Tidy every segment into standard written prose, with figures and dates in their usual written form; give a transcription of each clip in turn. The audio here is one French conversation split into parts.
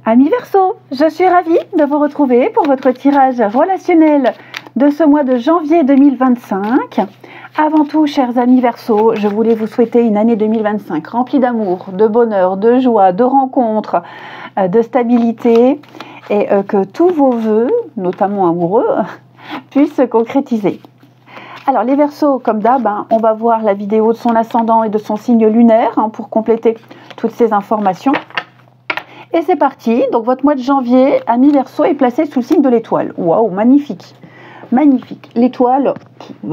Amis Verseau, je suis ravie de vous retrouver pour votre tirage relationnel de ce mois de janvier 2025. Avant tout, chers amis Verseau, je voulais vous souhaiter une année 2025 remplie d'amour, de bonheur, de joie, de rencontres, de stabilité et que tous vos vœux, notamment amoureux, puissent se concrétiser. Alors les Verseaux, comme d'hab, on va voir la vidéo de son ascendant et de son signe lunaire pour compléter toutes ces informations. Et c'est parti, donc votre mois de janvier, ami Verseau, est placé sous le signe de l'étoile. Waouh, magnifique, magnifique. L'étoile,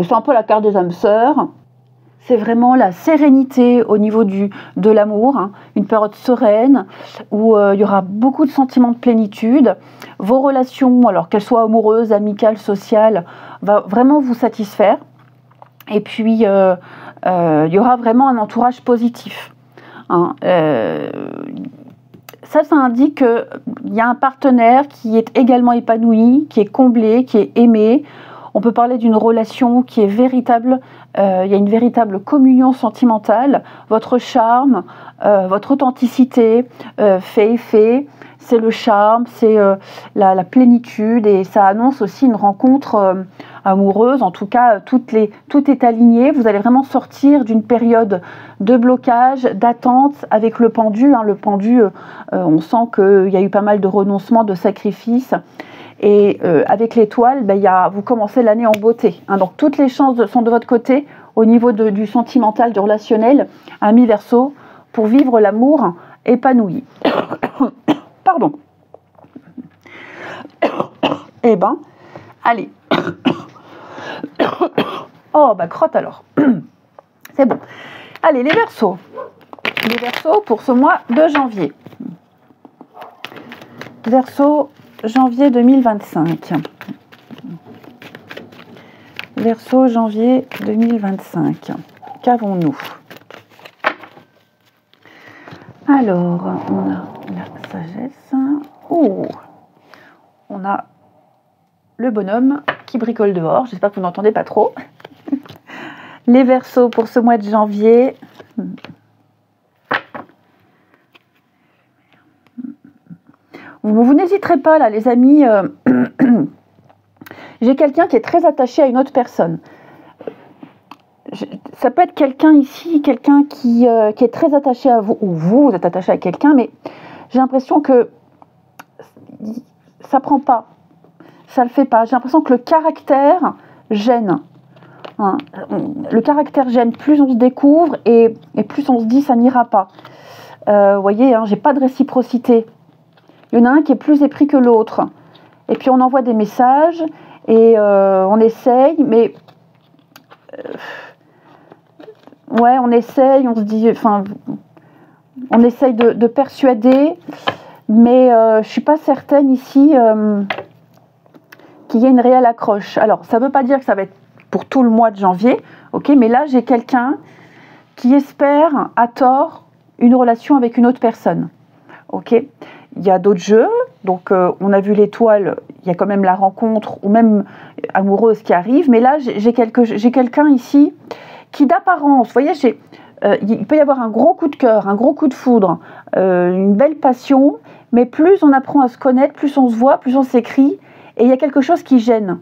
c'est un peu la carte des âmes sœurs. C'est vraiment la sérénité au niveau de l'amour, une période sereine où il y aura beaucoup de sentiments de plénitude. Vos relations, alors qu'elles soient amoureuses, amicales, sociales, va vraiment vous satisfaire. Et puis, il y aura vraiment un entourage positif. Ça indique qu'il y a un partenaire qui est également épanoui, qui est comblé, qui est aimé. On peut parler d'une relation qui est véritable, il y a une véritable communion sentimentale. Votre charme, votre authenticité fait effet, c'est le charme, c'est la plénitude et ça annonce aussi une rencontre amoureuse. En tout cas, tout est aligné. Vous allez vraiment sortir d'une période de blocage, d'attente avec le pendu. Le pendu, on sent qu'il y a eu pas mal de renoncements, de sacrifices. Et avec l'étoile, vous commencez l'année en beauté. Donc toutes les chances sont de votre côté au niveau du sentimental, du relationnel, ami Verseau, pour vivre l'amour épanoui. Pardon. Eh ben, allez. Oh, crotte alors. C'est bon. Allez, les Verseaux. Les Verseaux pour ce mois de janvier. Verseau, janvier 2025. Verseau, janvier 2025. Qu'avons-nous? Alors, on a la sagesse. Oh, on a le bonhomme qui bricole dehors. J'espère que vous n'entendez pas trop. Les Verseaux pour ce mois de janvier. Vous n'hésiterez pas là, les amis. J'ai quelqu'un qui est très attaché à une autre personne. Ça peut être quelqu'un ici, quelqu'un qui est très attaché à vous, ou vous êtes attaché à quelqu'un, mais j'ai l'impression que ça prend pas, ça le fait pas. J'ai l'impression que le caractère gêne. Le caractère gêne. Plus on se découvre et plus on se dit ça n'ira pas. Vous voyez, j'ai pas de réciprocité. Il y en a un qui est plus épris que l'autre. Et puis on envoie des messages et on essaye, mais on essaye, on se dit, on essaye de persuader, mais je suis pas certaine ici qu'il y ait une réelle accroche. Alors, ça veut pas dire que ça va être pour tout le mois de janvier, ok, mais là j'ai quelqu'un qui espère à tort une relation avec une autre personne, ok. Il y a d'autres jeux, donc on a vu l'étoile, il y a quand même la rencontre ou même amoureuse qui arrive, mais là j'ai quelqu'un ici qui d'apparence, vous voyez, il peut y avoir un gros coup de cœur, un gros coup de foudre, une belle passion, mais plus on apprend à se connaître, plus on se voit, plus on s'écrit, et il y a quelque chose qui gêne.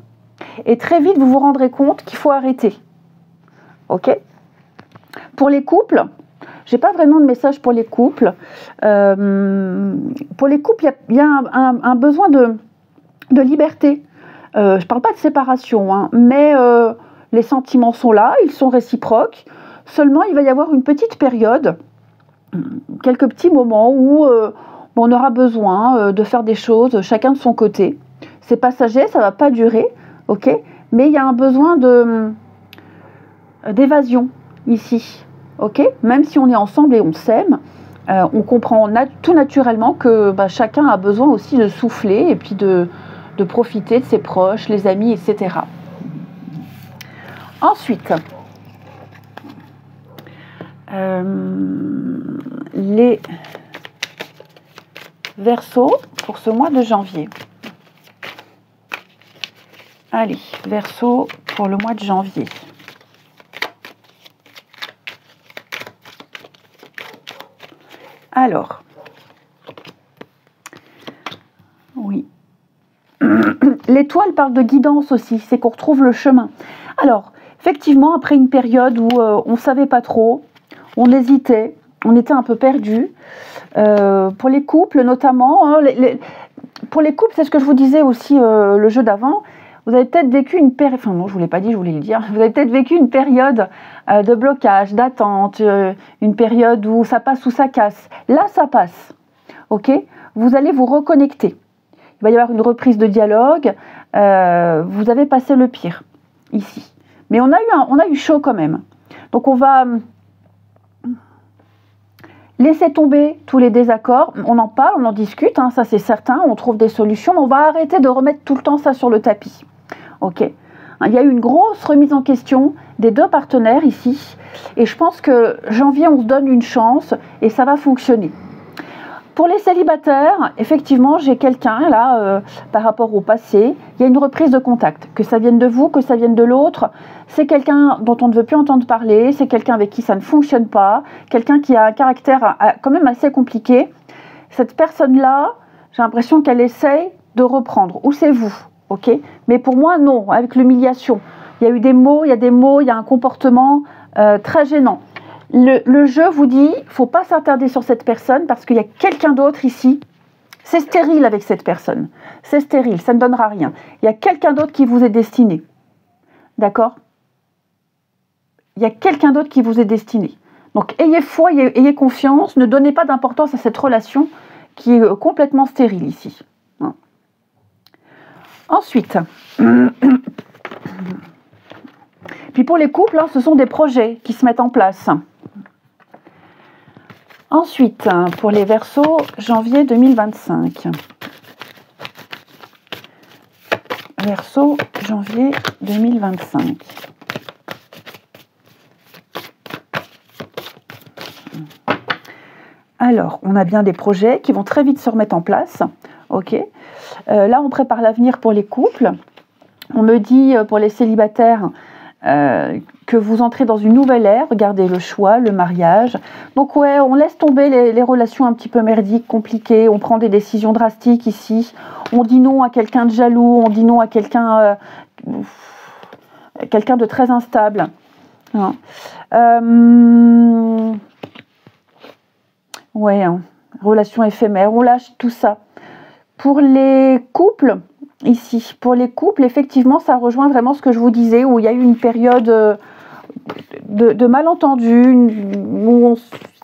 Et très vite, vous vous rendrez compte qu'il faut arrêter. Ok ? Pour les couples, j'ai pas vraiment de message pour les couples. Pour les couples, il y a un besoin de liberté. Je parle pas de séparation, mais les sentiments sont là, ils sont réciproques. Seulement, il va y avoir une petite période, quelques petits moments où on aura besoin de faire des choses chacun de son côté. C'est passager, ça va pas durer, ok ? Mais il y a un besoin d'évasion ici. Ok, même si on est ensemble et on s'aime, on comprend tout naturellement que chacun a besoin aussi de souffler et puis de profiter de ses proches, les amis, etc. Ensuite, les Verseaux pour ce mois de janvier. Allez, Verseau pour le mois de janvier. Alors, l'étoile parle de guidance aussi, c'est qu'on retrouve le chemin. Alors, effectivement, après une période où on ne savait pas trop, on hésitait, on était un peu perdu. Pour les couples notamment, hein, pour les couples, c'est ce que je vous disais aussi le jeu d'avant, vous avez peut-être vécu une période, enfin non, je ne vous l'ai pas dit, je voulais le dire, vous avez peut-être vécu une période de blocage, d'attente, une période où ça passe ou ça casse. Là, ça passe, ok? Vous allez vous reconnecter. Il va y avoir une reprise de dialogue, vous avez passé le pire, ici. Mais on a eu chaud quand même. Donc on va laisser tomber tous les désaccords, on en parle, on en discute, hein, ça c'est certain, on trouve des solutions, mais on va arrêter de remettre tout le temps ça sur le tapis. Ok. Il y a eu une grosse remise en question des deux partenaires ici, et je pense que janvier, on se donne une chance, et ça va fonctionner. Pour les célibataires, effectivement, j'ai quelqu'un là, par rapport au passé, il y a une reprise de contact, que ça vienne de vous, que ça vienne de l'autre, c'est quelqu'un dont on ne veut plus entendre parler, c'est quelqu'un avec qui ça ne fonctionne pas, quelqu'un qui a un caractère quand même assez compliqué. Cette personne-là, j'ai l'impression qu'elle essaye de reprendre, ou c'est vous, ok? Mais pour moi, non, avec l'humiliation. Il y a eu des mots, il y a un comportement très gênant. Le jeu vous dit, il ne faut pas s'attarder sur cette personne parce qu'il y a quelqu'un d'autre ici. C'est stérile avec cette personne. C'est stérile, ça ne donnera rien. Il y a quelqu'un d'autre qui vous est destiné. D'accord? Il y a quelqu'un d'autre qui vous est destiné. Donc ayez foi, ayez confiance, ne donnez pas d'importance à cette relation qui est complètement stérile ici. Ensuite, puis pour les couples, ce sont des projets qui se mettent en place. Ensuite, pour les Verseaux, janvier 2025. Verseau, janvier 2025. Alors, on a bien des projets qui vont très vite se remettre en place. Ok. Là, on prépare l'avenir pour les couples. On me dit pour les célibataires que vous entrez dans une nouvelle ère. Regardez le choix, le mariage. Donc ouais, on laisse tomber les relations un petit peu merdiques, compliquées. On prend des décisions drastiques ici. On dit non à quelqu'un de jaloux. On dit non à quelqu'un de très instable. Hein. Ouais, hein. Relation éphémère. On lâche tout ça. Pour les couples, ici, pour les couples, effectivement, ça rejoint vraiment ce que je vous disais, où il y a eu une période de malentendus, où on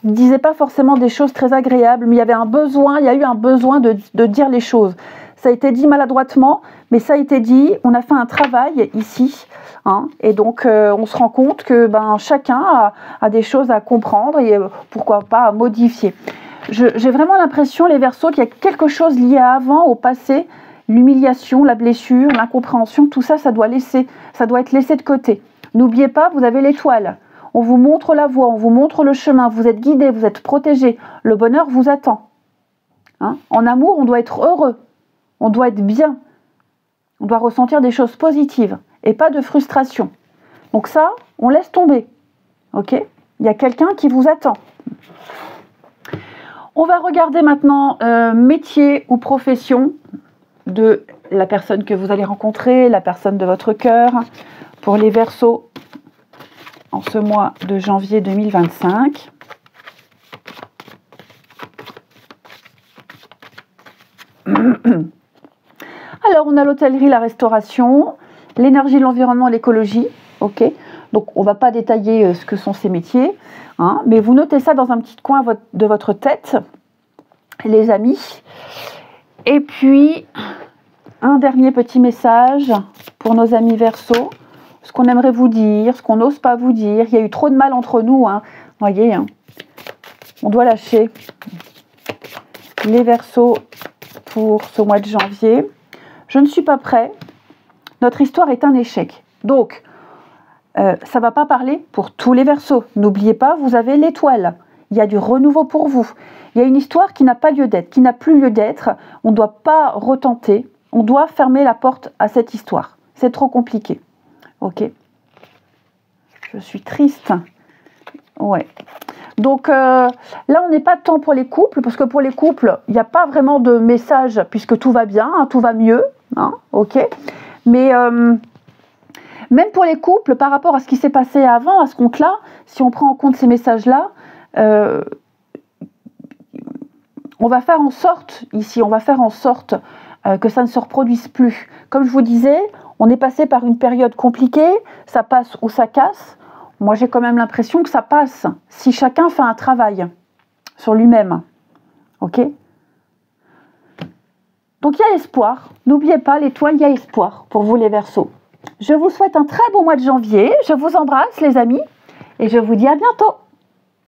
ne disait pas forcément des choses très agréables, mais il y avait un besoin, il y a eu un besoin de dire les choses. Ça a été dit maladroitement, mais ça a été dit, on a fait un travail ici, hein, et donc on se rend compte que chacun a des choses à comprendre et pourquoi pas à modifier. J'ai vraiment l'impression, les Verseaux, qu'il y a quelque chose lié à avant, au passé, l'humiliation, la blessure, l'incompréhension, tout ça, ça doit être laissé de côté. N'oubliez pas, vous avez l'étoile. On vous montre la voie, on vous montre le chemin, vous êtes guidé, vous êtes protégé. Le bonheur vous attend. Hein? En amour, on doit être heureux, on doit être bien. On doit ressentir des choses positives et pas de frustration. Donc ça, on laisse tomber. Ok? Il y a quelqu'un qui vous attend. On va regarder maintenant métier ou profession de la personne que vous allez rencontrer, la personne de votre cœur, pour les Verseaux en ce mois de janvier 2025. Alors, on a l'hôtellerie, la restauration, l'énergie, l'environnement, l'écologie. Ok. Donc, on ne va pas détailler ce que sont ces métiers, hein, mais vous notez ça dans un petit coin de votre tête, les amis. Et puis, un dernier petit message pour nos amis Verseaux, ce qu'on aimerait vous dire, ce qu'on n'ose pas vous dire. Il y a eu trop de mal entre nous, hein. Voyez, hein. On doit lâcher. Les Verseaux pour ce mois de janvier. Je ne suis pas prêt. Notre histoire est un échec. Donc, ça ne va pas parler pour tous les Verseaux. N'oubliez pas, vous avez l'étoile. Il y a du renouveau pour vous. Il y a une histoire qui n'a pas lieu d'être, qui n'a plus lieu d'être. On ne doit pas retenter. On doit fermer la porte à cette histoire. C'est trop compliqué. Ok. Je suis triste. Ouais. Donc là, on n'est pas tant pour les couples, parce que pour les couples, il n'y a pas vraiment de message, puisque tout va bien, hein, tout va mieux. hein, ok. Mais même pour les couples, par rapport à ce qui s'est passé avant, à ce compte-là, si on prend en compte ces messages-là, on va faire en sorte, ici, que ça ne se reproduise plus. Comme je vous disais, on est passé par une période compliquée, ça passe ou ça casse. Moi, j'ai quand même l'impression que ça passe, si chacun fait un travail sur lui-même. Ok ? Donc, il y a espoir. N'oubliez pas, l'étoile, il y a espoir pour vous les Verseaux. Je vous souhaite un très beau mois de janvier. Je vous embrasse, les amis, et je vous dis à bientôt.